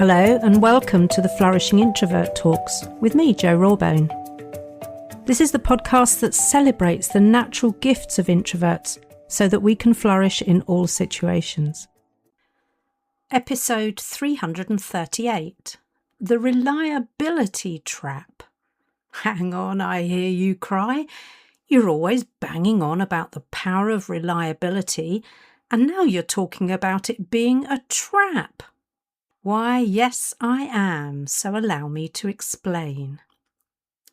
Hello and welcome to the Flourishing Introvert Talks with me, Jo Rawbone. This is the podcast that celebrates the natural gifts of introverts so that we can flourish in all situations. Episode 338, The Reliability Trap. Hang on, I hear you cry. You're always banging on about the power of reliability, and now you're talking about it being a trap. Why, yes, I am, so allow me to explain.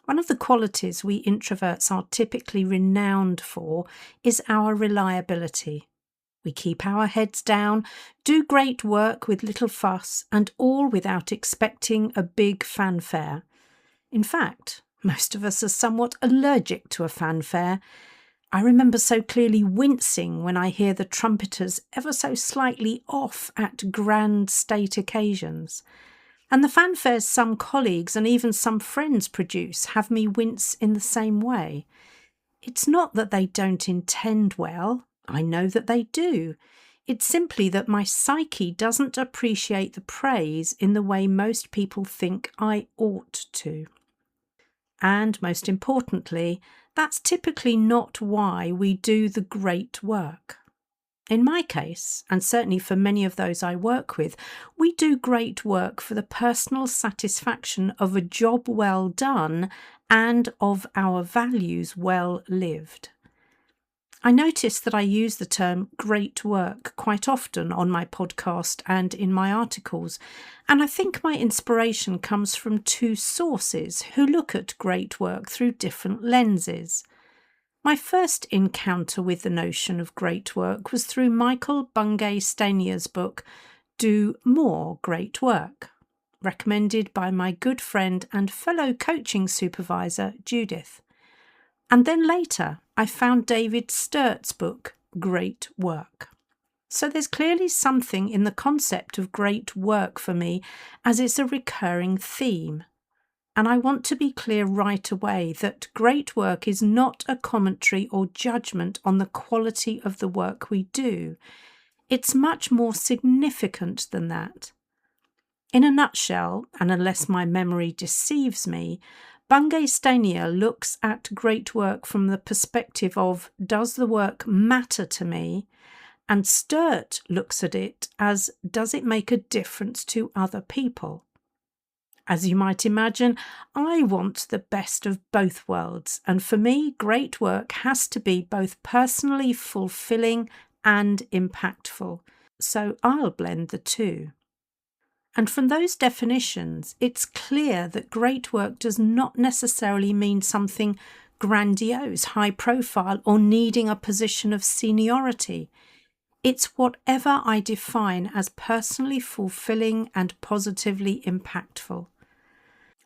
One of the qualities we introverts are typically renowned for is our reliability. We keep our heads down, do great work with little fuss, and all without expecting a big fanfare. In fact, most of us are somewhat allergic to a fanfare. I remember so clearly wincing when I hear the trumpeters ever so slightly off at grand state occasions. And the fanfares some colleagues and even some friends produce have me wince in the same way. It's not that they don't intend well. I know that they do. It's simply that my psyche doesn't appreciate the praise in the way most people think I ought to. And most importantly, that's typically not why we do the great work. In my case, and certainly for many of those I work with, we do great work for the personal satisfaction of a job well done and of our values well lived. I notice that I use the term great work quite often on my podcast and in my articles, and I think my inspiration comes from two sources who look at great work through different lenses. My first encounter with the notion of great work was through Michael Bungay-Stanier's book, Do More Great Work, recommended by my good friend and fellow coaching supervisor, Judith. And then later, I found David Sturt's book, Great Work. So there's clearly something in the concept of great work for me, as it's a recurring theme. And I want to be clear right away that great work is not a commentary or judgment on the quality of the work we do. It's much more significant than that. In a nutshell, and unless my memory deceives me, Bungay-Stanier looks at great work from the perspective of, does the work matter to me? And Sturt looks at it as, does it make a difference to other people? As you might imagine, I want the best of both worlds, and for me, great work has to be both personally fulfilling and impactful, so I'll blend the two. And from those definitions, it's clear that great work does not necessarily mean something grandiose, high profile, or needing a position of seniority. It's whatever I define as personally fulfilling and positively impactful.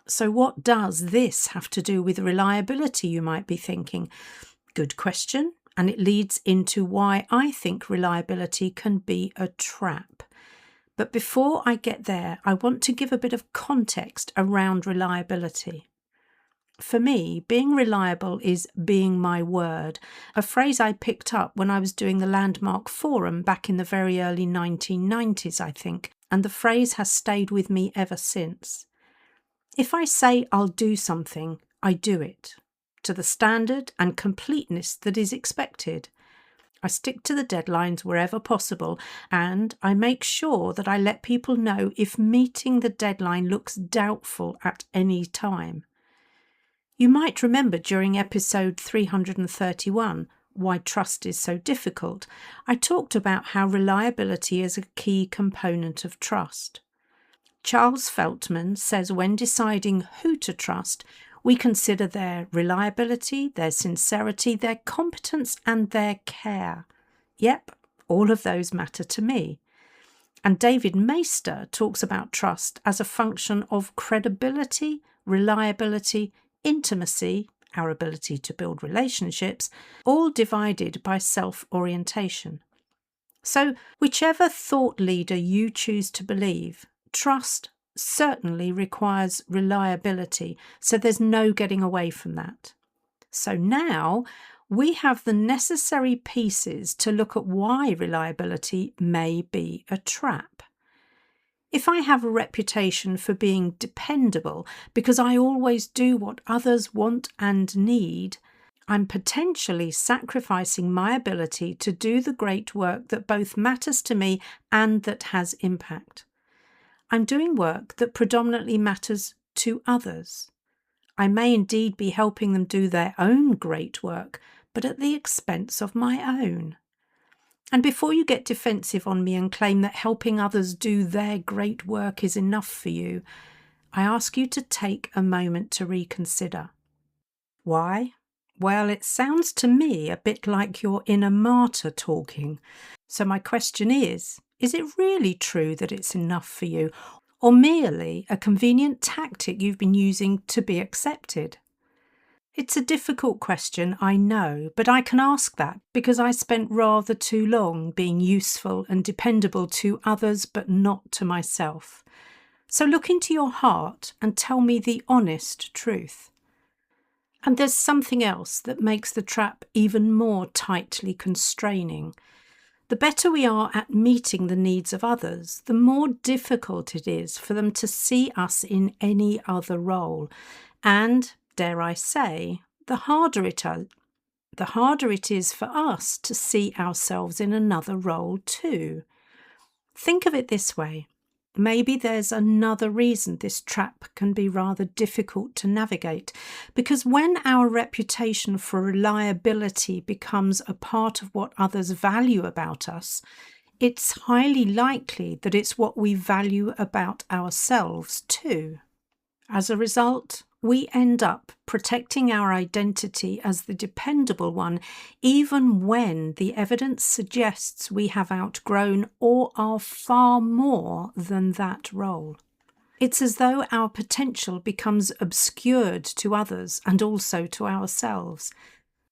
So what does this have to do with reliability, you might be thinking? Good question, and it leads into why I think reliability can be a trap. But before I get there, I want to give a bit of context around reliability. For me, being reliable is being my word, a phrase I picked up when I was doing the Landmark Forum back in the very early 1990s, I think, and the phrase has stayed with me ever since. If I say I'll do something, I do it, to the standard and completeness that is expected. I stick to the deadlines wherever possible, and I make sure that I let people know if meeting the deadline looks doubtful at any time. You might remember during episode 331, Why Trust is So Difficult, I talked about how reliability is a key component of trust. Charles Feltman says when deciding who to trust, we consider their reliability, their sincerity, their competence, and their care. Yep, all of those matter to me. And David Maister talks about trust as a function of credibility, reliability, intimacy, our ability to build relationships, all divided by self-orientation. So, whichever thought leader you choose to believe, trust certainly requires reliability, so there's no getting away from that. So now we have the necessary pieces to look at why reliability may be a trap. If I have a reputation for being dependable because I always do what others want and need, I'm potentially sacrificing my ability to do the great work that both matters to me and that has impact. I'm doing work that predominantly matters to others. I may indeed be helping them do their own great work, but at the expense of my own. And before you get defensive on me and claim that helping others do their great work is enough for you, I ask you to take a moment to reconsider. Why? Well, it sounds to me a bit like your inner martyr talking. So my question is it really true that it's enough for you, or merely a convenient tactic you've been using to be accepted? It's a difficult question, I know, but I can ask that because I spent rather too long being useful and dependable to others but not to myself. So look into your heart and tell me the honest truth. And there's something else that makes the trap even more tightly constraining. The better we are at meeting the needs of others, the more difficult it is for them to see us in any other role. And, dare I say, the harder it is for us to see ourselves in another role too. Think of it this way. Maybe there's another reason this trap can be rather difficult to navigate, because when our reputation for reliability becomes a part of what others value about us, it's highly likely that it's what we value about ourselves too. As a result, we end up protecting our identity as the dependable one, even when the evidence suggests we have outgrown or are far more than that role. It's as though our potential becomes obscured to others and also to ourselves.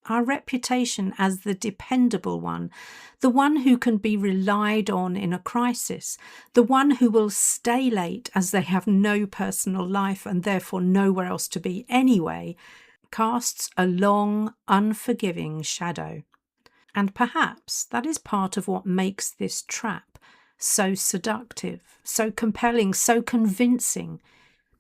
Our reputation as the dependable one, the one who can be relied on in a crisis, the one who will stay late as they have no personal life and therefore nowhere else to be anyway, casts a long, unforgiving shadow. And perhaps that is part of what makes this trap so seductive, so compelling, so convincing,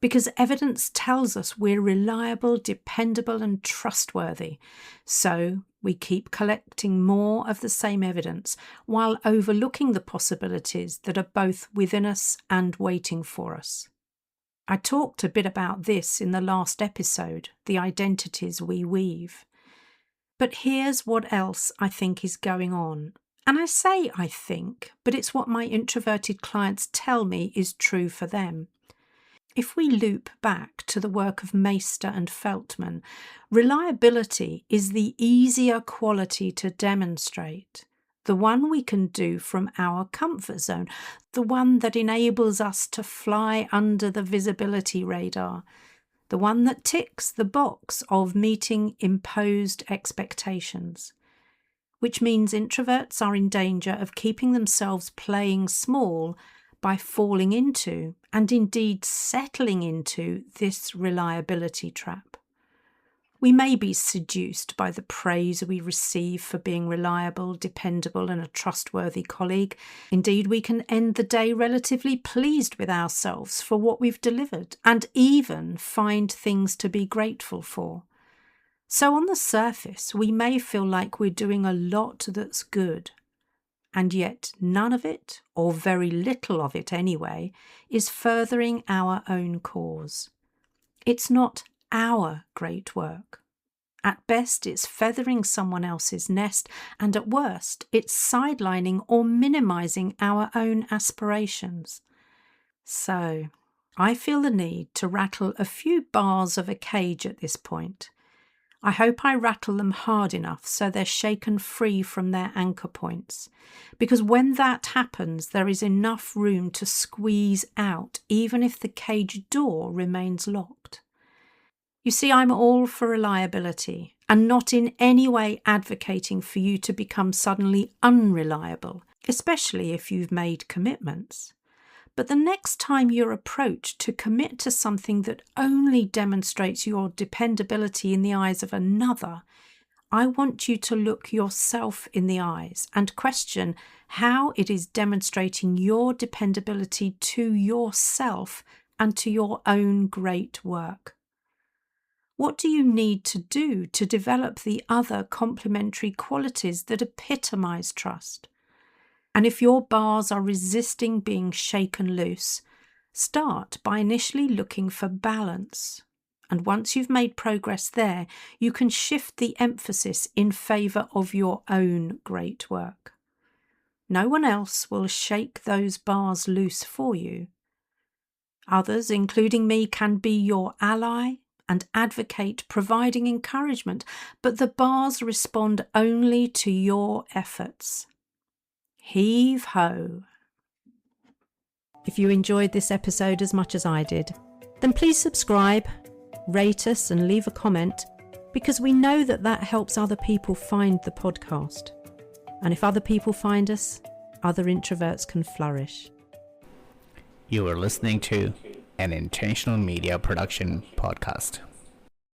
because evidence tells us we're reliable, dependable, and trustworthy. So we keep collecting more of the same evidence while overlooking the possibilities that are both within us and waiting for us. I talked a bit about this in the last episode, the identities we weave. But here's what else I think is going on. And I say I think, but it's what my introverted clients tell me is true for them. If we loop back to the work of Meister and Feltman, reliability is the easier quality to demonstrate, the one we can do from our comfort zone, the one that enables us to fly under the visibility radar, the one that ticks the box of meeting imposed expectations. Which means introverts are in danger of keeping themselves playing small by falling into, and indeed settling into, this reliability trap. We may be seduced by the praise we receive for being reliable, dependable, and a trustworthy colleague. Indeed, we can end the day relatively pleased with ourselves for what we've delivered, and even find things to be grateful for. So on the surface, we may feel like we're doing a lot that's good, and yet none of it, or very little of it anyway, is furthering our own cause. It's not our great work. At best, it's feathering someone else's nest, and at worst, it's sidelining or minimising our own aspirations. So, I feel the need to rattle a few bars of a cage at this point. I hope I rattle them hard enough so they're shaken free from their anchor points, because when that happens, there is enough room to squeeze out, even if the cage door remains locked. You see, I'm all for reliability, and not in any way advocating for you to become suddenly unreliable, especially if you've made commitments. But the next time you're approached to commit to something that only demonstrates your dependability in the eyes of another, I want you to look yourself in the eyes and question how it is demonstrating your dependability to yourself and to your own great work. What do you need to do to develop the other complementary qualities that epitomize trust? And if your bars are resisting being shaken loose, start by initially looking for balance. And once you've made progress there, you can shift the emphasis in favour of your own great work. No one else will shake those bars loose for you. Others, including me, can be your ally and advocate, providing encouragement, but the bars respond only to your efforts. Heave ho! If you enjoyed this episode as much as I did, then please subscribe, rate us and leave a comment, because we know that helps other people find the podcast. And if other people find us, other introverts can flourish. You are listening to an Intentional Media Production podcast.